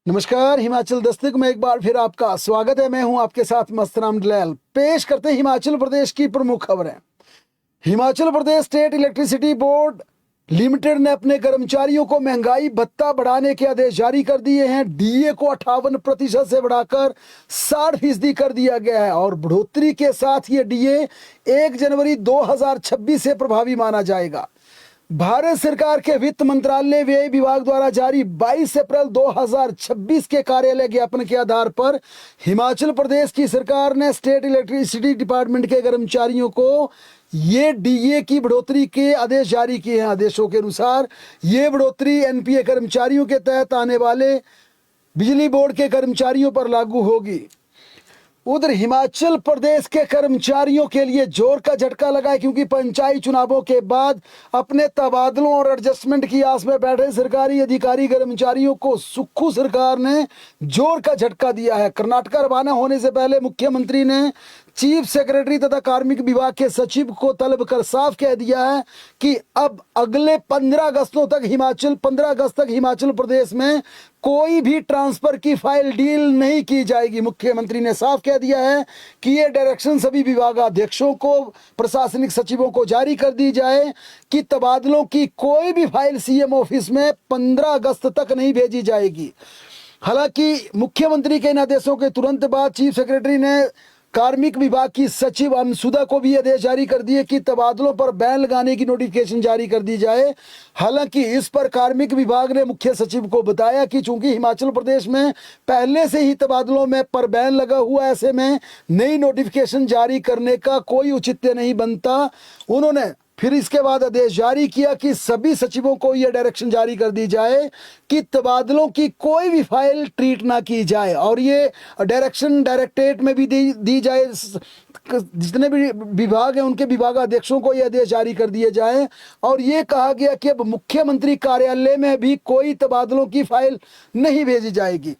नमस्कार, हिमाचल दस्तक में एक बार फिर आपका स्वागत है। मैं हूं आपके साथ मस्तराम दलाल। पेश करते हैं हिमाचल प्रदेश की प्रमुख खबरें। Himachal Pradesh state electricity board limited ने अपने कर्मचारियों को महंगाई भत्ता बढ़ाने के आदेश जारी कर दिए हैं। डीए को 58% से बढ़ाकर 60% कर दिया गया है और बढ़ोतरी के साथ ये डीए 1 जनवरी 2026 से प्रभावी माना जाएगा। भारत सरकार के वित्त मंत्रालय व्यय विभाग द्वारा जारी 22 अप्रैल 2026 के कार्यालय ज्ञापन के आधार पर हिमाचल प्रदेश की सरकार ने स्टेट इलेक्ट्रिसिटी डिपार्टमेंट के कर्मचारियों को ये डीए की बढ़ोतरी के आदेश जारी किए हैं। आदेशों के अनुसार ये बढ़ोतरी एनपीए कर्मचारियों के तहत आने वाले बिजली बोर्ड के कर्मचारियों पर लागू होगी। उधर हिमाचल प्रदेश के कर्मचारियों के लिए जोर का झटका लगा है, क्योंकि पंचायत चुनावों के बाद अपने तबादलों और एडजस्टमेंट की आस में बैठे सरकारी अधिकारी कर्मचारियों को सुक्खू सरकार ने जोर का झटका दिया है। कर्नाटक रवाना होने से पहले मुख्यमंत्री ने चीफ सेक्रेटरी तथा कार्मिक विभाग के सचिव को तलब कर साफ कह दिया है कि अब अगले 15 अगस्त तक हिमाचल प्रदेश में कोई भी ट्रांसफर की फाइल डील नहीं की जाएगी। मुख्यमंत्री ने साफ कह दिया है कि ये डायरेक्शन सभी विभागाध्यक्षों को, प्रशासनिक सचिवों को जारी कर दी जाए कि तबादलों की कोई भी फाइल सीएम ऑफिस में 15 अगस्त तक नहीं भेजी जाएगी। हालांकि मुख्यमंत्री के इन आदेशों के तुरंत बाद चीफ सेक्रेटरी ने कार्मिक विभाग की सचिव अमसुदा को भी आदेश जारी कर दिए कि तबादलों पर बैन लगाने की नोटिफिकेशन जारी कर दी जाए। हालांकि इस पर कार्मिक विभाग ने मुख्य सचिव को बताया कि चूंकि हिमाचल प्रदेश में पहले से ही तबादलों में पर बैन लगा हुआ, ऐसे में नई नोटिफिकेशन जारी करने का कोई औचित्य नहीं बनता। उन्होंने फिर इसके बाद आदेश जारी किया कि सभी सचिवों को यह डायरेक्शन जारी कर दी जाए कि तबादलों की कोई भी फाइल ट्रीट ना की जाए और ये डायरेक्शन डायरेक्टरेट में भी दी जाए। जितने भी विभाग हैं उनके विभागाध्यक्षों को यह आदेश जारी कर दिए जाए और ये कहा गया कि अब मुख्यमंत्री कार्यालय में भी कोई तबादलों की फाइल नहीं भेजी जाएगी।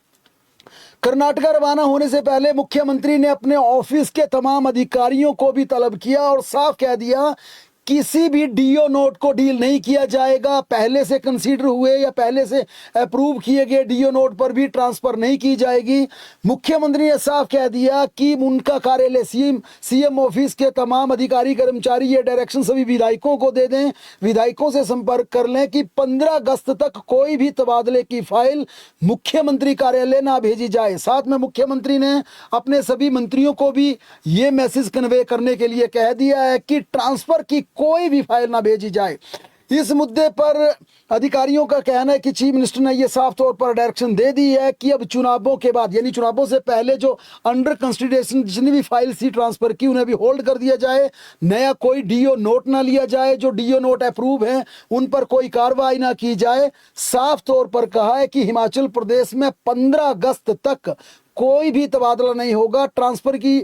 कर्नाटक रवाना होने से पहले मुख्यमंत्री ने अपने ऑफिस के तमाम अधिकारियों को भी तलब किया और साफ कह दिया किसी भी डीओ नोट को डील नहीं किया जाएगा। पहले से कंसीडर हुए या पहले से अप्रूव किए गए डीओ नोट पर भी ट्रांसफर नहीं की जाएगी। मुख्यमंत्री ने साफ कह दिया कि उनका कार्यालय सीएम ऑफिस के तमाम अधिकारी कर्मचारी ये डायरेक्शन सभी विधायकों को दे दें, विधायकों से संपर्क कर लें कि 15 अगस्त तक कोई भी तबादले की फाइल मुख्यमंत्री कार्यालय ना भेजी जाए। साथ में मुख्यमंत्री ने अपने सभी मंत्रियों को भी ये मैसेज कन्वे करने के लिए कह दिया है कि ट्रांसफर की कोई भी फाइल ना भेजी जाए। इस मुद्दे पर अधिकारियों का कहना है कि चीफ मिनिस्टर ने यह साफ तौर पर डायरेक्शन दे दी है कि अब चुनावों के बाद, यानी चुनावों से पहले जो अंडर कंसिडरेशन जितनी भी फाइल सी ट्रांसफर की उन्हें भी होल्ड कर दिया जाए। नया कोई डीओ नोट ना लिया जाए, जो डीओ नोट अप्रूव है उन पर कोई कार्रवाई ना की जाए। साफ तौर पर कहा है कि हिमाचल प्रदेश में 15 अगस्त तक कोई भी तबादला नहीं होगा। ट्रांसफर की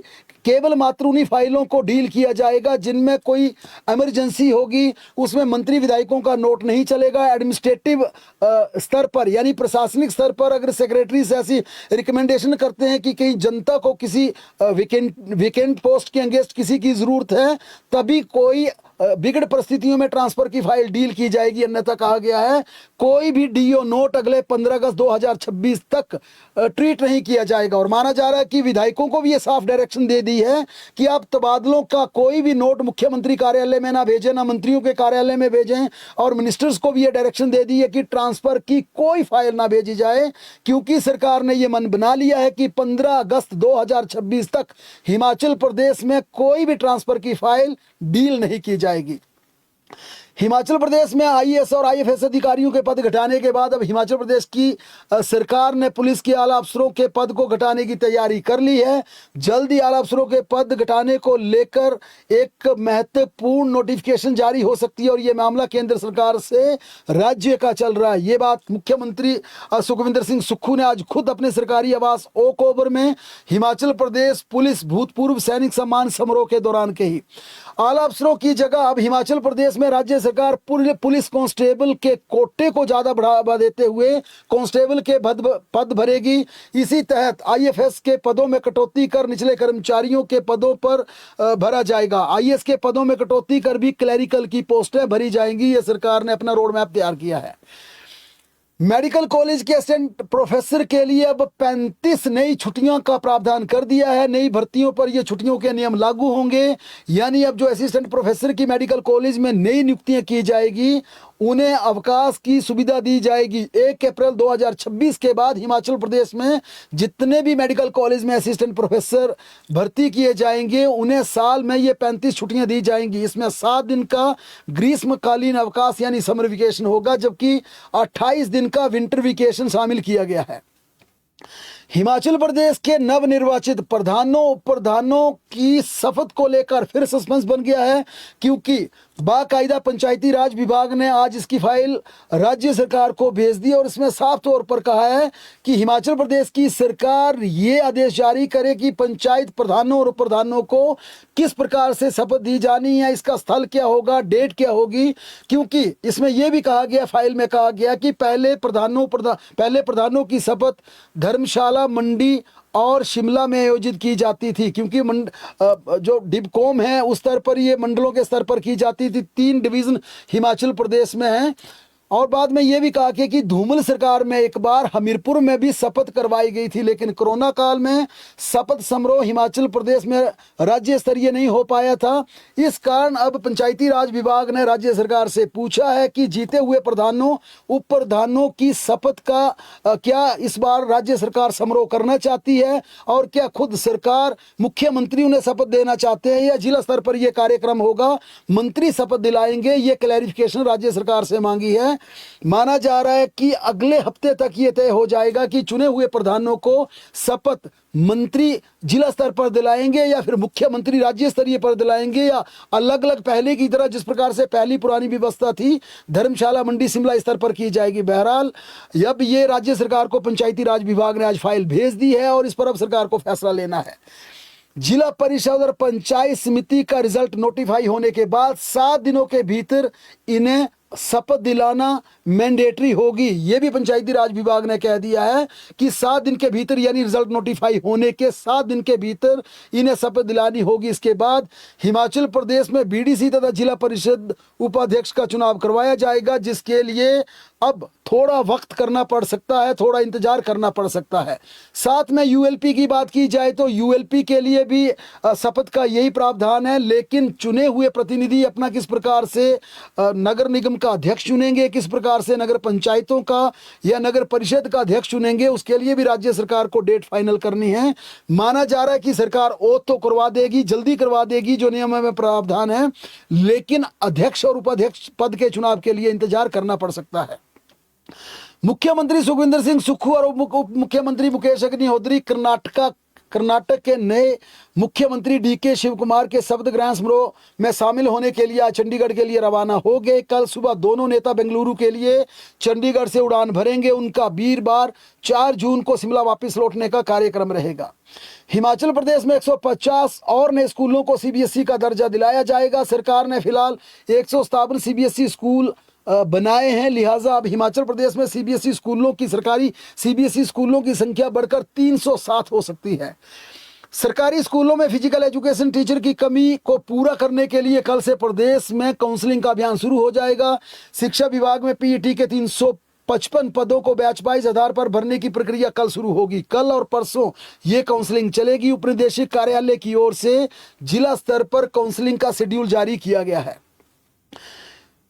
केवल मात्र उन्हीं फाइलों को डील किया जाएगा जिनमें कोई इमरजेंसी होगी, उसमें मंत्री विधायकों का नोट नहीं चलेगा। एडमिनिस्ट्रेटिव स्तर पर यानी प्रशासनिक स्तर पर अगर सेक्रेटरी से ऐसी रिकमेंडेशन करते हैं कि कहीं जनता को किसी वेकेंट पोस्ट के अगेंस्ट किसी की जरूरत है, तभी कोई बिगड़ परिस्थितियों में ट्रांसफर की फाइल डील की जाएगी। अन्यथा कहा गया है कोई भी डीओ नोट अगले 15 अगस्त 2026 तक ट्रीट नहीं किया जाएगा। और माना जा रहा है कि विधायकों को भी ये साफ डायरेक्शन दे दी है कि आप तबादलों का कोई भी नोट मुख्यमंत्री कार्यालय में ना भेजें, ना मंत्रियों के कार्यालय में भेजें। और मिनिस्टर्स को भी ये डायरेक्शन दे दी है कि ट्रांसफर की कोई फाइल ना भेजी जाए, क्योंकि सरकार ने ये मन बना लिया है कि 15 अगस्त 2026 तक हिमाचल प्रदेश में कोई भी ट्रांसफर की फाइल डील नहीं की जाएगी। हिमाचल प्रदेश में आईएएस और आईएफएस अधिकारियों के पद घटाने के बाद अब हिमाचल प्रदेश की सरकार ने पुलिस के आला अफसरों के पद को घटाने की तैयारी कर ली है। जल्द ही आला अफसरों के पद घटाने को लेकर एक महत्वपूर्ण नोटिफिकेशन जारी हो सकती है और ये मामला केंद्र सरकार से राज्य का चल रहा है। ये बात मुख्यमंत्री सुखविंदर सिंह सुक्खू ने आज खुद अपने सरकारी आवास ओक ओवर में हिमाचल प्रदेश पुलिस भूतपूर्व सैनिक सम्मान समारोह के दौरान कही। आला अफसरों की जगह अब हिमाचल प्रदेश में राज्य सरकार पुलिस कांस्टेबल के कोटे को ज्यादा बढ़ावा देते हुए कांस्टेबल के पद भरेगी। इसी तहत आईएफएस के पदों में कटौती कर निचले कर्मचारियों के पदों पर भरा जाएगा। आईएएस के पदों में कटौती कर भी क्लैरिकल की पोस्टें भरी जाएंगी। ये सरकार ने अपना रोड मैप तैयार किया है। मेडिकल कॉलेज के असिस्टेंट प्रोफेसर के लिए अब 35 नई छुट्टियों का प्रावधान कर दिया है। नई भर्तियों पर ये छुट्टियों के नियम लागू होंगे, यानी अब जो असिस्टेंट प्रोफेसर की मेडिकल कॉलेज में नई नियुक्तियां की जाएगी उन्हें अवकाश की सुविधा दी जाएगी। 1 अप्रैल 2026 के बाद हिमाचल प्रदेश में जितने भी मेडिकल कॉलेज में असिस्टेंट प्रोफेसर भर्ती किए जाएंगे उन्हें साल में ये 35 छुट्टियां दी जाएंगी। इसमें 7 दिन का ग्रीष्मकालीन अवकाश यानी समर वेकेशन होगा, जबकि 28 दिन का विंटर वेकेशन शामिल किया गया है। हिमाचल प्रदेश के नवनिर्वाचित प्रधानों उप प्रधानों की शपथ को लेकर फिर सस्पेंस बन गया है, क्योंकि बाकायदा पंचायती राज विभाग ने आज इसकी फाइल राज्य सरकार को भेज दी और इसमें साफ तौर पर कहा है कि हिमाचल प्रदेश की सरकार ये आदेश जारी करे कि पंचायत प्रधानों और उप प्रधानों को किस प्रकार से शपथ दी जानी है, इसका स्थल क्या होगा, डेट क्या होगी। क्योंकि इसमें यह भी कहा गया, फाइल में कहा गया कि पहले प्रधानों की शपथ धर्मशाला, मंडी और शिमला में आयोजित की जाती थी, क्योंकि जो डिबकॉम है उस स्तर पर, ये मंडलों के स्तर पर की जाती थी। 3 डिवीज़न हिमाचल प्रदेश में हैं। और बाद में ये भी कहा कि धूमल सरकार में एक बार हमीरपुर में भी शपथ करवाई गई थी, लेकिन कोरोना काल में शपथ समारोह हिमाचल प्रदेश में राज्य स्तरीय नहीं हो पाया था। इस कारण अब पंचायती राज विभाग ने राज्य सरकार से पूछा है कि जीते हुए प्रधानों उप प्रधानों की शपथ का क्या इस बार राज्य सरकार समारोह करना चाहती है, और क्या खुद सरकार मुख्यमंत्री उन्हें शपथ देना चाहते हैं या जिला स्तर पर यह कार्यक्रम होगा, मंत्री शपथ दिलाएंगे। ये क्लैरिफिकेशन राज्य सरकार से मांगी है। माना जा रहा है कि अगले हफ्ते तक यह तय हो जाएगा कि चुने हुए प्रधानों को शपथ मंत्री जिला स्तर पर दिलाएंगे या फिर मुख्यमंत्री राज्य स्तरीय पर दिलाएंगे, या अलग अलग पहले की तरह जिस प्रकार से पहली पुरानी व्यवस्था थी धर्मशाला, मंडी, शिमला स्तर पर की जाएगी। बहरहाल अब ये राज्य सरकार को पंचायती राज विभाग ने आज फाइल भेज दी है और इस पर अब सरकार को फैसला लेना है। जिला परिषद और पंचायत समिति का रिजल्ट नोटिफाई होने के बाद 7 दिनों के भीतर इन्हें शपथ दिलाना मैंडेटरी होगी। यह भी पंचायती राज विभाग ने कह दिया है कि 7 दिन के भीतर, यानी रिजल्ट नोटिफाई होने के 7 दिन के भीतर इन्हें शपथ दिलानी होगी। इसके बाद हिमाचल प्रदेश में बीडीसी तथा जिला परिषद उपाध्यक्ष का चुनाव करवाया जाएगा, जिसके लिए अब थोड़ा वक्त करना पड़ सकता है, थोड़ा इंतजार करना पड़ सकता है। साथ में यूएलपी की बात की जाए तो यूएलपी के लिए भी शपथ का यही प्रावधान है, लेकिन चुने हुए प्रतिनिधि अपना किस प्रकार से नगर निगम का अध्यक्ष चुनेंगे, किस प्रकार से नगर पंचायतों का या नगर परिषद का अध्यक्ष चुनेंगे, उसके लिए भी राज्य सरकार को डेट फाइनल करनी है। माना जा रहा है कि सरकार ओथ तो करवा देगी, जल्दी करवा देगी जो नियम में प्रावधान है, लेकिन अध्यक्ष और उपाध्यक्ष पद के चुनाव के लिए इंतजार करना पड़ सकता है। मुख्यमंत्री सुखविंदर सिंह सुक्खू और उप मुख्यमंत्री मुकेश अग्निहोत्री कर्नाटक के नए मुख्यमंत्री डीके शिव कुमार के शपथ ग्रहण समारोह में शामिल होने के लिए आज चंडीगढ़ के लिए रवाना हो गए। कल सुबह दोनों नेता बेंगलुरु के लिए चंडीगढ़ से उड़ान भरेंगे। उनका वीरवार 4 जून को शिमला वापस लौटने का कार्यक्रम रहेगा। हिमाचल प्रदेश में 150 और नए स्कूलों को सीबीएसई का दर्जा दिलाया जाएगा। सरकार ने फिलहाल 157 सीबीएसई स्कूल बनाए हैं, लिहाजा अब हिमाचल प्रदेश में सीबीएसई स्कूलों की सरकारी सीबीएसई स्कूलों की संख्या बढ़कर 307 हो सकती है। सरकारी स्कूलों में फिजिकल एजुकेशन टीचर की कमी को पूरा करने के लिए कल से प्रदेश में काउंसलिंग का अभियान शुरू हो जाएगा। शिक्षा विभाग में पीईटी के 355 पदों को बैच वाइज आधार पर भरने की प्रक्रिया कल शुरू होगी। कल और परसों ये काउंसलिंग चलेगी। उपनिदेशक कार्यालय की ओर से जिला स्तर पर काउंसलिंग का शेड्यूल जारी किया गया है।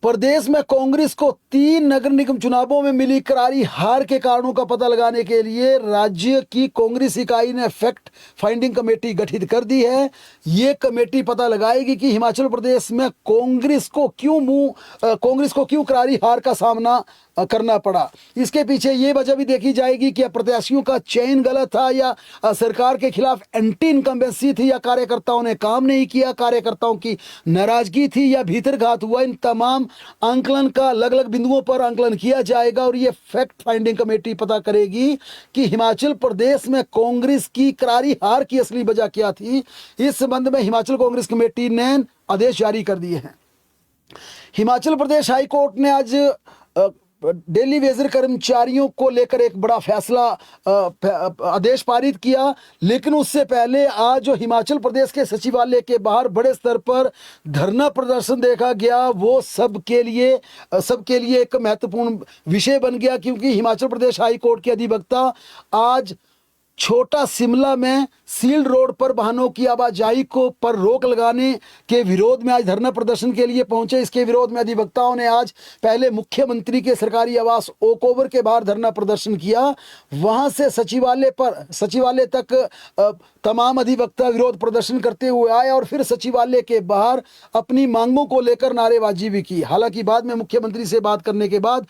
प्रदेश में कांग्रेस को 3 नगर निगम चुनावों में मिली करारी हार के कारणों का पता लगाने के लिए राज्य की कांग्रेस इकाई ने फैक्ट फाइंडिंग कमेटी गठित कर दी है। ये कमेटी पता लगाएगी कि हिमाचल प्रदेश में कांग्रेस को क्यों करारी हार का सामना करना पड़ा। इसके पीछे ये वजह भी देखी जाएगी कि प्रत्याशियों का चयन गलत था, या सरकार के खिलाफ एंटी इनकम्बेंसी थी, या कार्यकर्ताओं ने काम नहीं किया, कार्यकर्ताओं की नाराजगी थी, या भीतरघात हुआ। इन तमाम आंकलन का अलग अलग बिंदुओं पर आंकलन किया जाएगा और ये फैक्ट फाइंडिंग कमेटी पता करेगी कि हिमाचल प्रदेश में कांग्रेस की करारी हार की असली वजह क्या थी। इस संबंध में हिमाचल कांग्रेस कमेटी ने आदेश जारी कर दिए हैं। हिमाचल प्रदेश हाईकोर्ट ने आज डेली वेजर कर्मचारियों को लेकर एक बड़ा फैसला आदेश पारित किया। लेकिन उससे पहले आज जो हिमाचल प्रदेश के सचिवालय के बाहर बड़े स्तर पर धरना प्रदर्शन देखा गया, वो सबके लिए एक महत्वपूर्ण विषय बन गया, क्योंकि हिमाचल प्रदेश हाई कोर्ट के अधिवक्ता आज छोटा शिमला में सील्ड रोड पर वाहनों की आवाजाही को पर रोक लगाने के विरोध में आज धरना प्रदर्शन के लिए पहुंचे। इसके विरोध में अधिवक्ताओं ने आज पहले मुख्यमंत्री के सरकारी आवास ओक ओवर के बाहर धरना प्रदर्शन किया। वहां से सचिवालय तक तमाम अधिवक्ता विरोध प्रदर्शन करते हुए आए और फिर सचिवालय के बाहर अपनी मांगों को लेकर नारेबाजी भी की। हालांकि बाद में मुख्यमंत्री से बात करने के बाद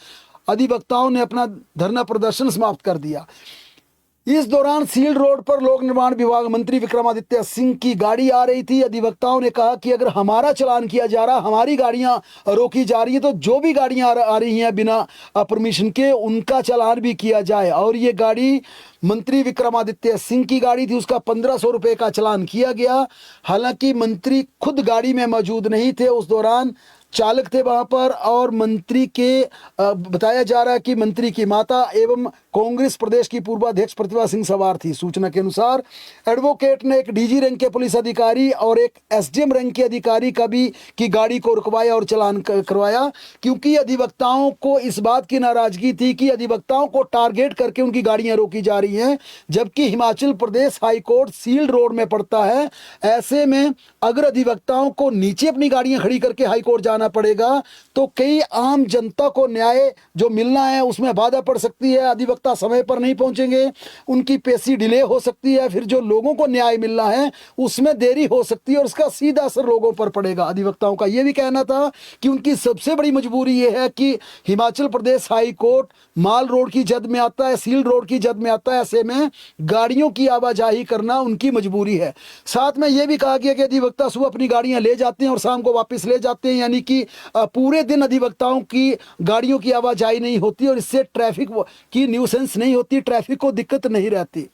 अधिवक्ताओं ने अपना धरना प्रदर्शन समाप्त कर दिया। इस दौरान सील्ड रोड पर लोक निर्माण विभाग मंत्री विक्रमादित्य सिंह की गाड़ी आ रही थी। अधिवक्ताओं ने कहा कि अगर हमारा चालान किया जा रहा, हमारी गाड़ियां रोकी जा रही है, तो जो भी गाड़ियां आ रही हैं बिना परमिशन के, उनका चालान भी किया जाए। और ये गाड़ी मंत्री विक्रमादित्य सिंह की गाड़ी थी, उसका 1500 रुपये का चालान किया गया। हालांकि मंत्री खुद गाड़ी में मौजूद नहीं थे, उस दौरान चालक थे वहां पर, और मंत्री के बताया जा रहा है कि मंत्री की माता एवं कांग्रेस प्रदेश की पूर्व अध्यक्ष प्रतिभा सिंह सवार थी। सूचना के अनुसार एडवोकेट ने एक डीजी रैंक के पुलिस अधिकारी और एक एसडीएम रैंक के अधिकारी की गाड़ी को रुकवाया और चालान करवाया, क्योंकि अधिवक्ताओं को इस बात की नाराजगी थी कि अधिवक्ताओं को टारगेट करके उनकी गाड़ियां रोकी जा रही हैं, जबकि Himachal Pradesh high court sealed road में पड़ता है। ऐसे में अगर अधिवक्ताओं को नीचे अपनी गाड़ियां खड़ी करके हाई कोर्ट जाना पड़ेगा तो कई आम जनता को न्याय जो मिलना है उसमें बाधा पड़ सकती है। अधिवक्ता समय पर नहीं पहुंचेंगे, उनकी पेशी डिले हो सकती है, फिर जो लोगों को न्याय मिलना है उसमें देरी हो सकती है और उसका सीधा असर लोगों पर पड़ेगा। अधिवक्ताओं का यह भी कहना था कि उनकी सबसे बड़ी मजबूरी यह है कि हिमाचल प्रदेश हाई कोर्ट माल रोड की जद में आता है, सील्ड रोड की जद में आता है। ऐसे में गाड़ियों की आवाजाही करना उनकी मजबूरी है। साथ में यह भी कहा गया कि अधिवक्ता सुबह अपनी गाड़ियां ले जाते हैं और शाम को वापस ले जाते हैं, यानी कि पूरे दिन अधिवक्ताओं की गाड़ियों की आवाजाही नहीं होती और इससे ट्रैफिक की न्यूसेंस नहीं होती, ट्रैफिक को दिक्कत नहीं रहती।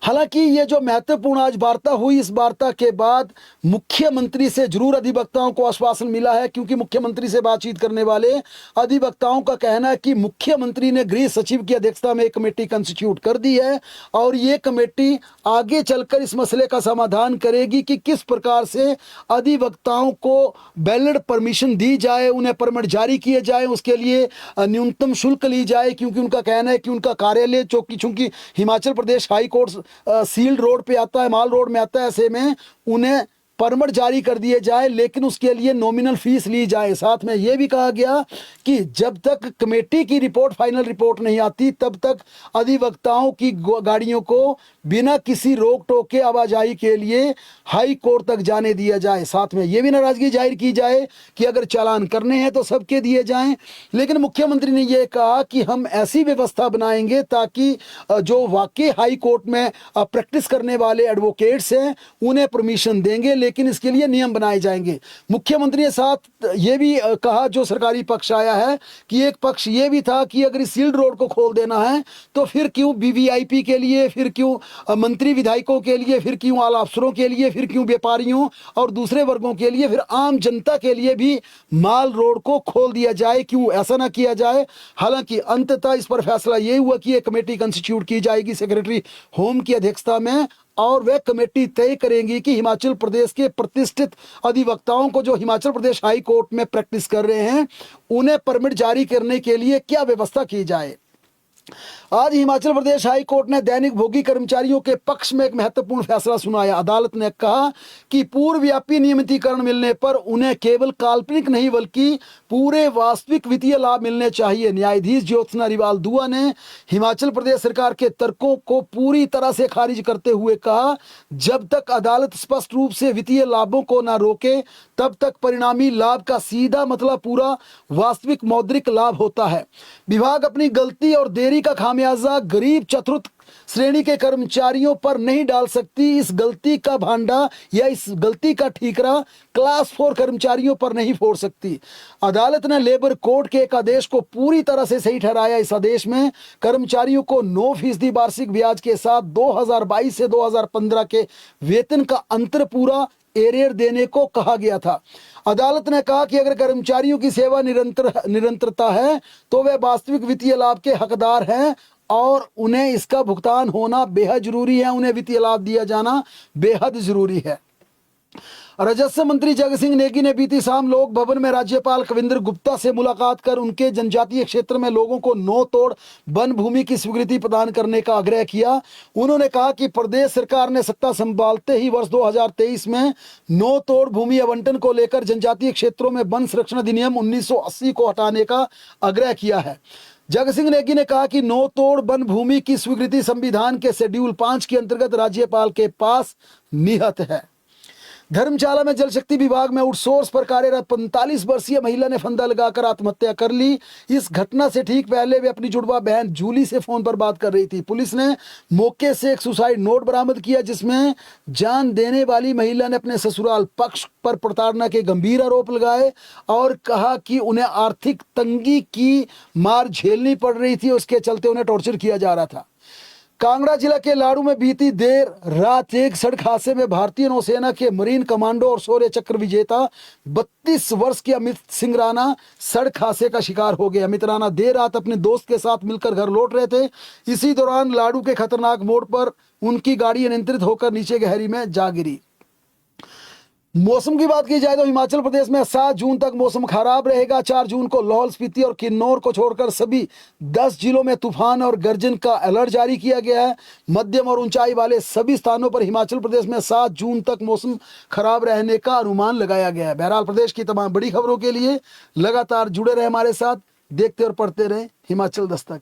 हालांकि ये जो महत्वपूर्ण आज वार्ता हुई, इस वार्ता के बाद मुख्यमंत्री से जरूर अधिवक्ताओं को आश्वासन मिला है, क्योंकि मुख्यमंत्री से बातचीत करने वाले अधिवक्ताओं का कहना है कि मुख्यमंत्री ने गृह सचिव की अध्यक्षता में एक कमेटी कंस्टिट्यूट कर दी है और ये कमेटी आगे चलकर इस मसले का समाधान करेगी कि किस प्रकार से अधिवक्ताओं को वैलिड परमिशन दी जाए, उन्हें परमिट जारी किए जाए, उसके लिए न्यूनतम शुल्क ली जाए, क्योंकि उनका कहना है कि उनका कार्यालय चूंकि Himachal Pradesh high court sealed road पे आता है, माल रोड में आता है, ऐसे में उन्हें परमिट जारी कर दिए जाए, लेकिन उसके लिए नॉमिनल फीस ली जाए। साथ में यह भी कहा गया कि जब तक कमेटी की रिपोर्ट फाइनल रिपोर्ट नहीं आती तब तक अधिवक्ताओं की गाड़ियों को बिना किसी रोक टोक के आवाजाही के लिए हाई कोर्ट तक जाने दिया जाए। साथ में यह भी नाराजगी जाहिर की जाए कि अगर चालान करने हैं तो सबके दिए जाएं, लेकिन मुख्यमंत्री ने यह कहा कि हम ऐसी व्यवस्था बनाएंगे ताकि जो वाकई हाई कोर्ट में प्रैक्टिस करने वाले एडवोकेट्स हैं उन्हें परमिशन देंगे, लेकिन इसके लिए नियम बनाए जाएंगे। मुख्यमंत्री ने साथ ये भी कहा, जो सरकारी पक्ष आया है, कि एक पक्ष ये भी था कि अगर इस सील्ड रोड को खोल देना है तो फिर क्यों वीवीआईपी के लिए, फिर क्यों मंत्री विधायकों के लिए, फिर क्यों आला अफसरों के लिए, फिर क्यों व्यापारियों और दूसरे वर्गों के लिए, फिर आम जनता के लिए भी माल रोड को खोल दिया जाए, क्यों ऐसा ना किया जाए। हालांकि अंततः इस पर फैसला ये हुआ कि एक कमेटी कंस्टिट्यूट की जाएगी सेक्रेटरी होम की अध्यक्षता में और वह कमेटी तय करेंगी कि हिमाचल प्रदेश के प्रतिष्ठित अधिवक्ताओं को जो हिमाचल प्रदेश हाई कोर्ट में प्रैक्टिस कर रहे हैं उन्हें परमिट जारी करने के लिए क्या व्यवस्था की जाए। आज हिमाचल प्रदेश हाई कोर्ट ने दैनिक भोगी कर्मचारियों के पक्ष में एक महत्वपूर्ण फैसला सुनाया। अदालत ने कहा कि पूर्वव्यापी नियमितीकरण मिलने पर उन्हें केवल काल्पनिक नहीं बल्कि पूरे वास्तविक वित्तीय लाभ मिलने चाहिए। न्यायाधीश ज्योत्सना रिवाल दुआ ने हिमाचल प्रदेश सरकार के तर्कों को पूरी तरह से खारिज करते हुए कहा, जब तक अदालत स्पष्ट रूप से वित्तीय लाभों को न रोके तब तक परिणामी लाभ का सीधा मतलब पूरा वास्तविक मौद्रिक लाभ होता है। विभाग अपनी गलती और देरी का खामियाजा गरीब चतुर्थ श्रेणी के कर्मचारियों पर नहीं डाल सकती। इस गलती का भांडा या इस गलती का ठीकरा क्लास 4 कर्मचारियों पर नहीं फोड़ सकती। अदालत ने लेबर कोर्ट के एक आदेश को पूरी तरह से सही ठहराया। इस आदेश में कर्मचारियों को 9% वार्षिक ब्याज के साथ 2022 से 2015 के वेतन का अंतर पूरा एरियर देने को कहा गया था। अदालत ने कहा कि अगर कर्मचारियों की सेवा निरंतरता है तो वे वास्तविक वित्तीय लाभ के हकदार हैं और उन्हें इसका भुगतान होना बेहद जरूरी है, उन्हें वित्तीय लाभ दिया जाना बेहद जरूरी है। राजस्व मंत्री जगत सिंह नेगी ने बीती शाम लोक भवन में राज्यपाल कविंद्र गुप्ता से मुलाकात कर उनके जनजातीय क्षेत्र में लोगों को नो तोड़ वन भूमि की स्वीकृति प्रदान करने का आग्रह किया। उन्होंने कहा कि प्रदेश सरकार ने सत्ता संभालते ही वर्ष 2023 में नो तोड़ भूमि आवंटन को लेकर जनजातीय क्षेत्रों में वन संरक्षण अधिनियम 1980 को हटाने का आग्रह किया है। जगत सिंह नेगी ने कहा कि नो तोड़ वन भूमि की स्वीकृति संविधान के शेड्यूल 5 के अंतर्गत राज्यपाल के पास निहित है। धर्मशाला में जल शक्ति विभाग में आउटसोर्स पर कार्यरत 45 वर्षीय महिला ने फंदा लगाकर आत्महत्या कर ली। इस घटना से ठीक पहले वे अपनी जुड़वा बहन जूली से फोन पर बात कर रही थी। पुलिस ने मौके से एक सुसाइड नोट बरामद किया जिसमें जान देने वाली महिला ने अपने ससुराल पक्ष पर प्रताड़ना के गंभीर आरोप लगाए और कहा कि उन्हें आर्थिक तंगी की मार झेलनी पड़ रही थी, उसके चलते उन्हें टॉर्चर किया जा रहा था। कांगड़ा जिला के लाड़ू में बीती देर रात एक सड़क हादसे में भारतीय नौसेना के मरीन कमांडो और शौर्य चक्र विजेता 32 वर्ष के अमित सिंह राणा सड़क हादसे का शिकार हो गए। अमित राणा देर रात अपने दोस्त के साथ मिलकर घर लौट रहे थे। इसी दौरान लाड़ू के खतरनाक मोड़ पर उनकी गाड़ी अनियंत्रित होकर नीचे गहरी में जा गिरी। मौसम की बात की जाए तो हिमाचल प्रदेश में 7 जून तक मौसम खराब रहेगा। 4 जून को लाहौल स्पीति और किन्नौर को छोड़कर सभी 10 जिलों में तूफान और गर्जन का अलर्ट जारी किया गया है। मध्यम और ऊंचाई वाले सभी स्थानों पर हिमाचल प्रदेश में 7 जून तक मौसम खराब रहने का अनुमान लगाया गया है। बहरहाल प्रदेश की तमाम बड़ी खबरों के लिए लगातार जुड़े रहे हमारे साथ, देखते और पढ़ते रहे हिमाचल दस्तक।